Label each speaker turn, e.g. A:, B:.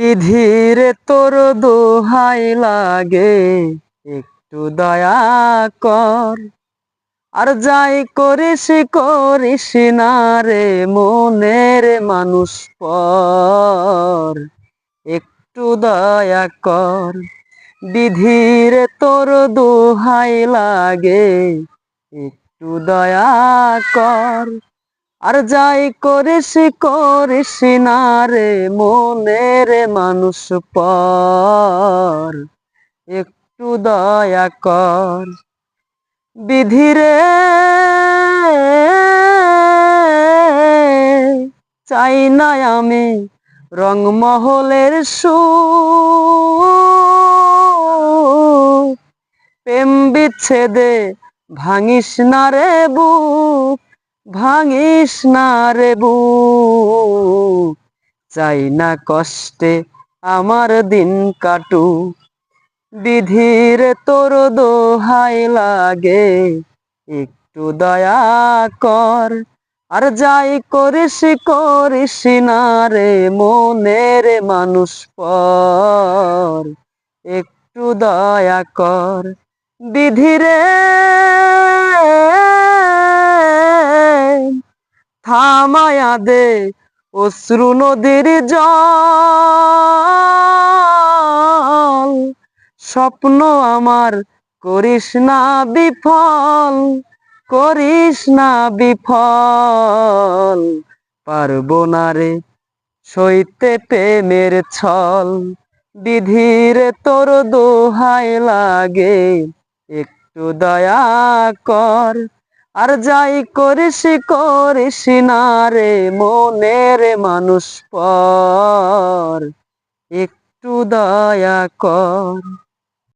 A: বিধিরে তোর দোহাই লাগে, একটু দয়া কর। আর যাই করিস করিস না রে মনের মানুষ পর, একটু দয়া কর। বিধিরে তোর দোহাই লাগে, একটু দয়া কর। আর যাই করিস করিস না রে মনের মানুষ পর, একটু দয়া কর। বিধিরে চাই না আমি রংমহলের সুখ, প্রেম বিচ্ছেদে ভাঙিস না রে বুক, ভাঙিস না রে বুক। চাই না কষ্টে আমার দিন কাটুক, বিধিরে তোর দোহাই লাগে, একটু দয়া কর। আর যাই করিস করিস না রে মনের মানুষ পর, একটু দয়া কর। বিধিরে থামায়া দে অশ্রু নদীর জল, স্বপ্ন আমার করিস না বিফল, করিস না বিফল। পারবো না রে সইতে প্রেমের ছল, বিধিরে তোর দোহাই লাগে, একটু দয়া কর। আর যাই করিস করিস না রে মনের মানুষ পর, একটু দয়া কর।